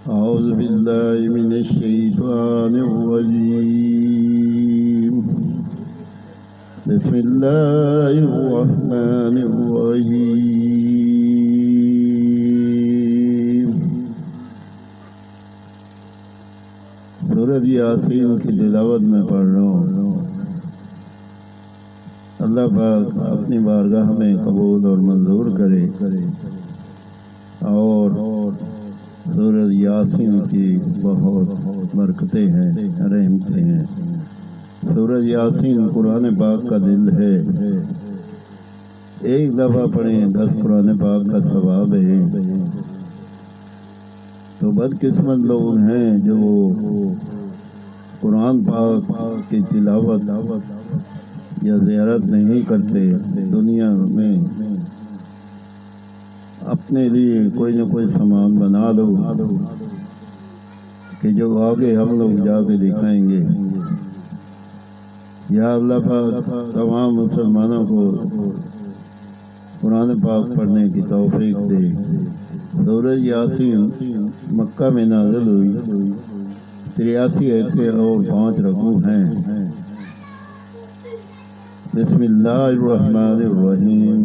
أعوذ بالله من الشيطان الرجيم بسم الله الرحمن الرحيم सूरह यासीन की तिलावत में पढ़ रहा हूँ। अल्लाह पाक अपनी बारगाह में कबूल और मंजूर करे और सूरह यासीन की बहुत बरकतें हैं, रहमतें हैं। सूरह यासीन कुरान पाक का दिल है। एक दफ़ा पढ़ें 10 कुरान पाक का सवाब है। तो बदकिस्मत लोग हैं जो कुरान पाक की तिलावत या ज़ियारत नहीं करते। दुनिया में अपने लिए कोई न कोई सामान बना दो कि जो आगे हम लोग जाके दिखाएंगे। या अल्लाह पाक तमाम मुसलमानों को कुरान पाक पढ़ने की तौफीक दे। सूरह यासीन मक्का में नाज़िल हुई। 83 आयतें और 5 रकू हैं। बिस्मिल्लाहिर्रहमानिर्रहीम।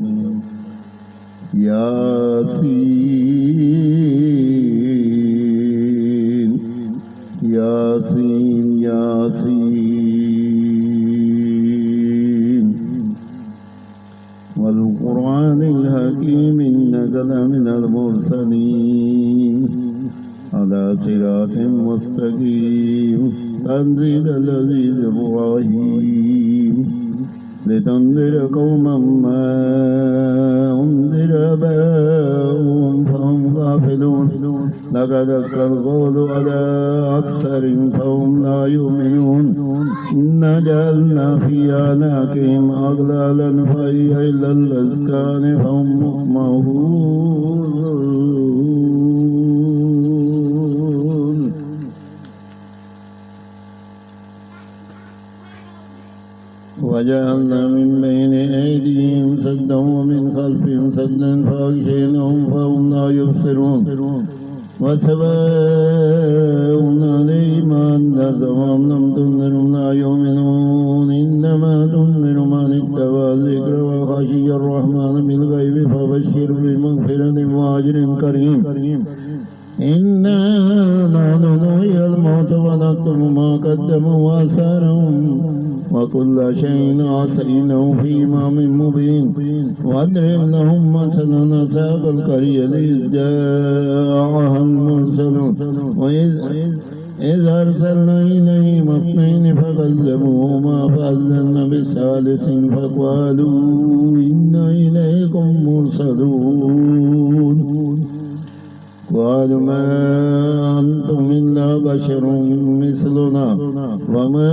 यासीन यासीन यासीन वल कुरानिल हकीम इन्नका लमिनल मुरसलीन अला सिरातिम मुस्तकीम तंज़ीलुल अज़ीज़िर रहीम लितुन्ज़िर कौमन मा उन्ज़िर आबाउहुम फहुम गाफिलून लक़द हक़्क़ल क़ौलु अला अक्सरिहिम फहुम ला युमिनून इन्ना जअलना फ़ी अनाक़िहिम अग़लालन फ़हिय इलल अज़क़ानि फहुम मुक़महून। वजअलना मिन बैनि ऐदिहिम सद्दन वमिन खल्फिहिम सद्दन फ़अग़शयनाहुम फ़हुम ला युबसिरून वसवाउन अलैहिम अअन्ज़रतहुम अम लम तुनज़िरहुम ला युमिनून इन्नमा तुनज़िरु मन इत्तबअ अज़्ज़िक्र व ख़शिय अर्रहमान बिल-ग़ैबि फ़बश्शिरहु बिमग़फ़िरतिन व अज्रिन करीम। इन्ना नहनु नुह्यिल मौता व नक्तुबु मा क़द्दमू व आसारहुम वकुल्ल शैइन अहसयनाहु फ़ी इमामिन मुबीन। वद्रिब लहुम मसलन अस्हाबल क़र्यति इज़ जाअहल मुरसलून इज़ अरसलना इलैहिम इस्नैन फ़कज़्ज़बूहुमा फ़अज़्ज़ज़ना बिस्सालिसिन फ़क़ालू इन्ना इलैकुम मुरसलून। क़ालू मा अंतुम इल्ला बशरुम मिस्लुना वमा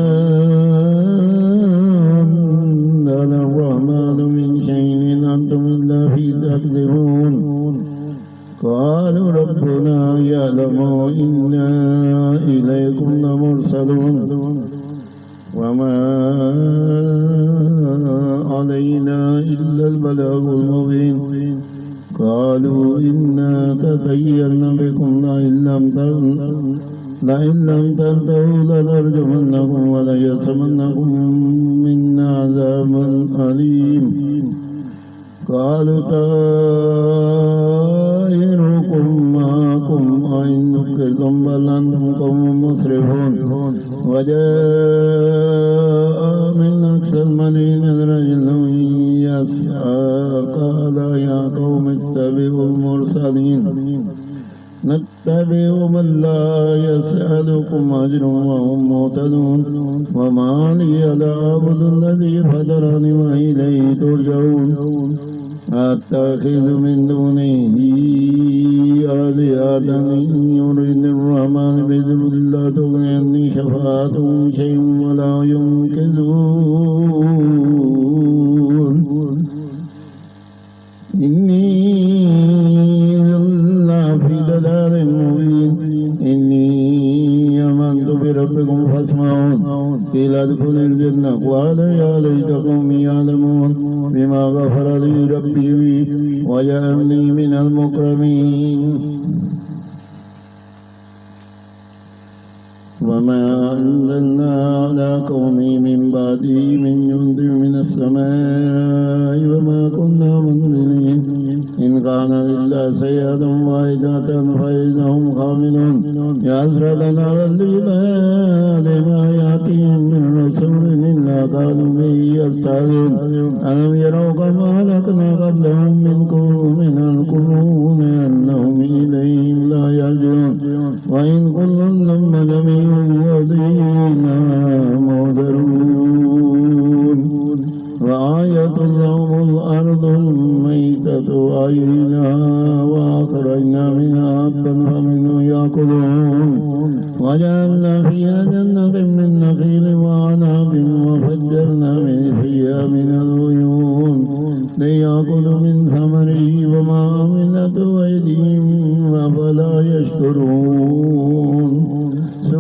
अनज़ला अर्रहमानु मिन शैइन इन अंतुम इल्ला फ़ी तकज़िबून। क़ालू रब्बुना यअलमु इन्ना इलैकुम लमुरसलून वमा अलैना इल्लल बलागुल मुबीन। क़ालू इन्ना ततय्यरना बिकुम लइन लम तंतहू लनरजुमन्नकुम व लयमस्सन्नकुम मिन्ना अज़ाबुन अलीम। क़ालू ताय्यरुकुम माअकुम अइन ज़ुक्किरतुम बल अंतुम क़ौमुम मुस्रिफ़ून। वजाअ मिन अक़सल मदीनति रजुलुन यस्अى क़ाल या क़ौम इत्तबिऊल मुरसलीन नत्तबिउ मन ला यसअलुकुम अज्रन व हुम मुहतदून वमा लिया ला अअबुदुल्लज़ी फ़तरनी व इलैहि तुरजऊन अत्तख़िज़ु मिन दूनिही आलिहतन इन युरिदिर्रहमानु बिदुर्रिन ला तुग़नि अन्नी शफ़ाअतुहुम शै'अन व ला युनक़िज़ून। इन्नी लफ़ी दलालिन मुबीन। इन्नी आमनतु बिरब्बिकुम फ़स्मऊन। क़ील उदख़ुलिल जन्नह क़ाल या लैता क़ौमी यअलमून बिमा ग़फ़र ली रब्बी वजअलनी मिनल मुकरमीन। وما أنزلنا على قومه من بعده من جند من السماء وما كنا منزلين إن كان إلا سيئة واحدة فإذا هم خامدون يسرد على الجبال ما يأتيهم من رسول إلا قالوا به يستهزئون ألم يروا كما أهلكنا قبلهم من القرون أنهم إليهم لا يرجعون وإن كل لما جميع وفينا معذرون وآية لهم الأرض الميتة أحييناها وأخرجنا منها حبا فمنه يأكلون وجعلنا فيها جنة من نخيل وأعناب وفجرنا فيها من العيون ليأكلوا من ثمره وما عملت أيديهم أفلا يشكرون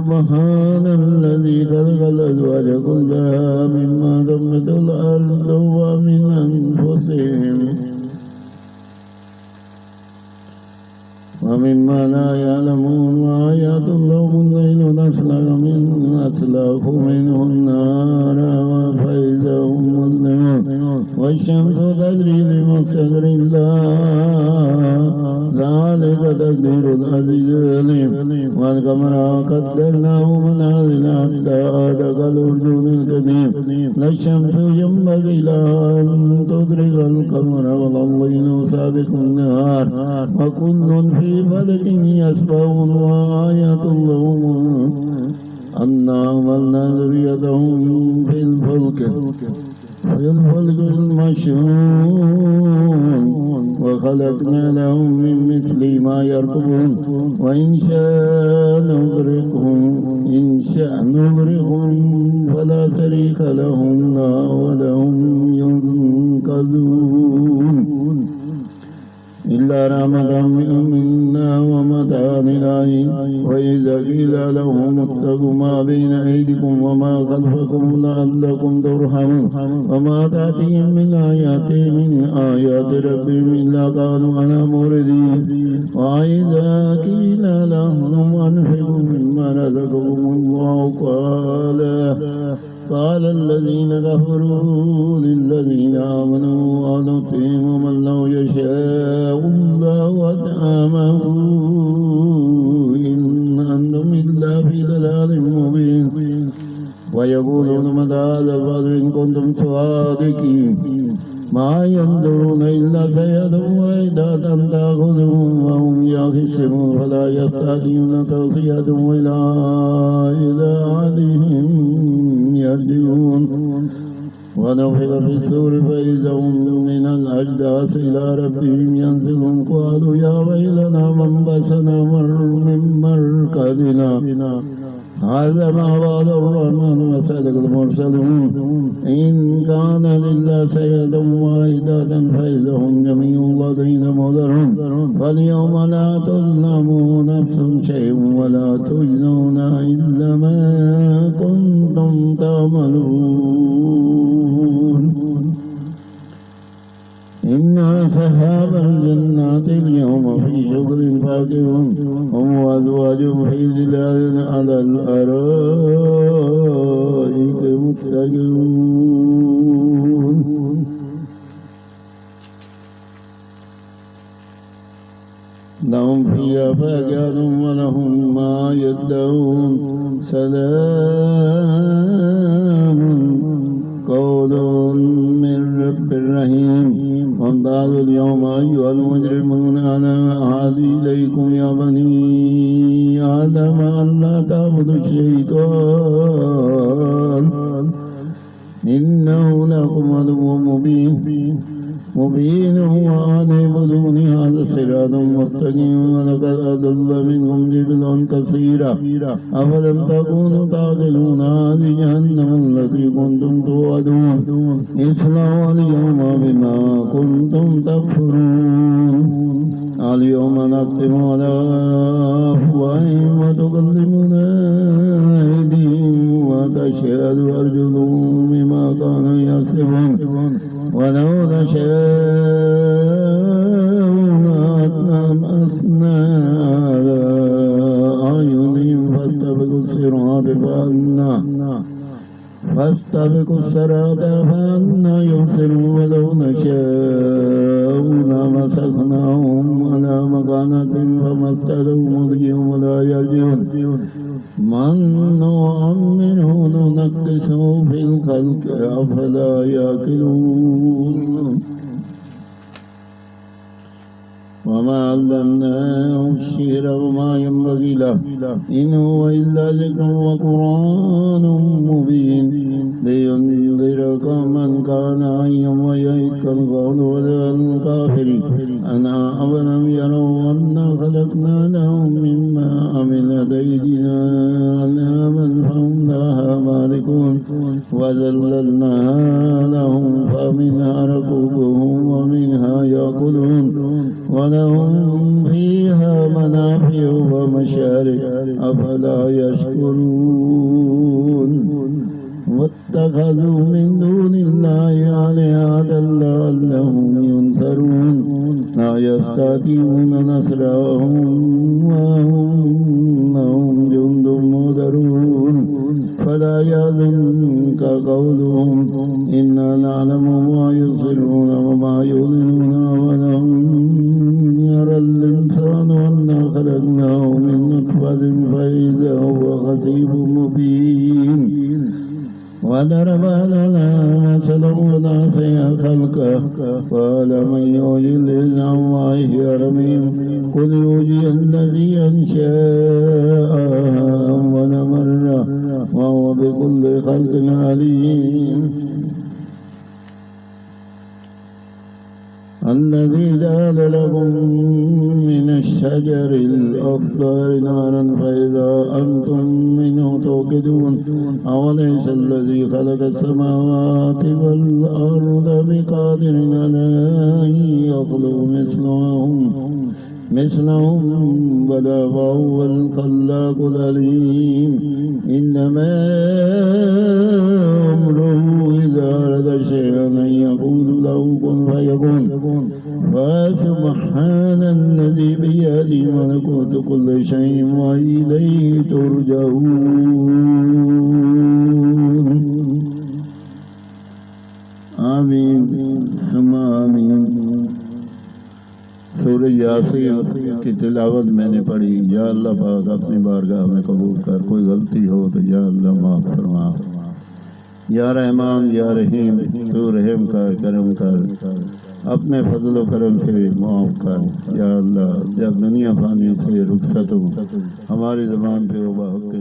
سبحان الذي خلق الأزواج كلها مما تنبت الأرض ومن أنفسهم ومما لا يعلمون وآيات لهم الليل نسلخ منه النار فإذا هم مظلمون والشمس تجري لمستقر لها ذلك تقدير العزيز العليم والقمر قدرناه منازل حتى عاد كالعرجون القديم لا الشمس ينبغي لها أن تدرك القمر ولا الليل سابق النهار وكل في فلك يسبحون وآيات لهم أنا حملنا ذريتهم في الفلك المشحون وخلقنا لهم من مثل ما يركبون وإن شاء نغرقهم فلا شريك لهم ولهم ينقذون إلا رحمة منا ومتاعا إلى حين وإذا قيل لهم اتقوا ما بين أيديكم وما خلفكم لعلكم ترحمون وما تأتيهم من آيات ربهم إلا قالوا أنا موردين وإذا قيل لهم أنفقوا مما رزقكم الله قال الذين كفروا للذين آمنوا أنطعم من لو يشاء الله أطعمه إن أنتم إلا في ضلال مبين ويقولون متى هذا الوعد إن كنتم صادقين ما ينظرون إلا سيئة واحدة تأخذهم وهم يخصمون فلا يستطيعون توصية إلى أهلهم يرجعون ونفخ في الصور فإذا هم من الأجداث إلى ربهم ينسلون قالوا يا ويلنا من بسنا من مركزنا هذا ما وعد الرحمن وصدق المرسلون إن كان لله سيئة واحدة فإذا هم جميع لدينا محضرون فاليوم لا تظلم نفس شيء ولا تجزون إلا ما كنتم تعملون إن أصحاب الجنات اليوم في شغل فاكهون هم وأزواجهم في ظلال على الأرائك متكئون لهم فيها فاكهة ولهم ما يدعون سلام قول من رب رحيم وامتازوا اليوم أيها المجرمون أنا أعد إليكم يا بني آدم ألا تعبدوا الشيطان إنه لكم عدو مبين وأن اعبدوني هذا صراط مستقيم ولقد أضل منهم جبلا كثيرا أفلم تكونوا تعقلون هذه جهنم التي كنتم توعدون اصلوا اليوم بما كنتم تكفرون اليوم نختم على أفواههم وتكلمنا أيديهم وتشهد أرجلهم بما كانوا يكسبون ولو نشاء لطمسنا على أعينهم فاستبقوا الصراط فاستبقوا الصراط فأنى يبصرون ولو نشاء لمسخناهم على مكانتهم فما استطاعوا مضيا ولا يرجعون من نعمره ننكسه في الخلق أفلا يعقلون وما علمناه الشعر وما ينبغي له إن هو إلا ذكر وقرآن مبين لينذر قوما كان حيا ويحق القول على الكافرين أنا أولم يروا أنا خلقنا لهم مما عملت أيدينا أنعاما فهم لها مالكون وذللناها لهم فمنها ركوبهم ومنها يأكلون ولهم فيها منافع ومشارب أفلا يشكرون واتخذوا من دون الله آلهة لعلهم ينصرون لا يستطيعون نصرهم وهم لهم جند مهدرون فلا يحزنك قولهم إنا نعلم ما يسرون وما يعلنون ولهم يرى الإنسان أنا خلقناه من نطفة فإذا هو خصيب مبين وضرب لنا مثلا ونسي خلقه قال من يحيي العظام وهي رميم قل يحيي الذي أنشأها أول مرة وهو بكل خلق عليم الذي جعل لكم من الشجر الأخضر نارا فإذا أنتم منه توقدون أوليس الذي خلق السماوات والأرض بقادر على أن يخلق مثلهم بلى وهو الخلاق العليم إنما أمره إذا أراد شيئا أن يقول له كن فيكون فسبحان الذي بيده ملكوت كل شيء وإليه ترجعون آمين ثم آمين सूरह यासीन की तिलावत मैंने पढ़ी। या अल्लाह पाक अपनी बारगाह में कबूल कर, कोई गलती हो तो या अल्लाह माफ़ फरमा। या रहमान या रहीम तू रहम कर, करम कर, अपने फजल व करम से माफ़ कर। या अल्लाह जब दुनिया फानी से रुखसत हो हमारी ज़बान पे वो हक़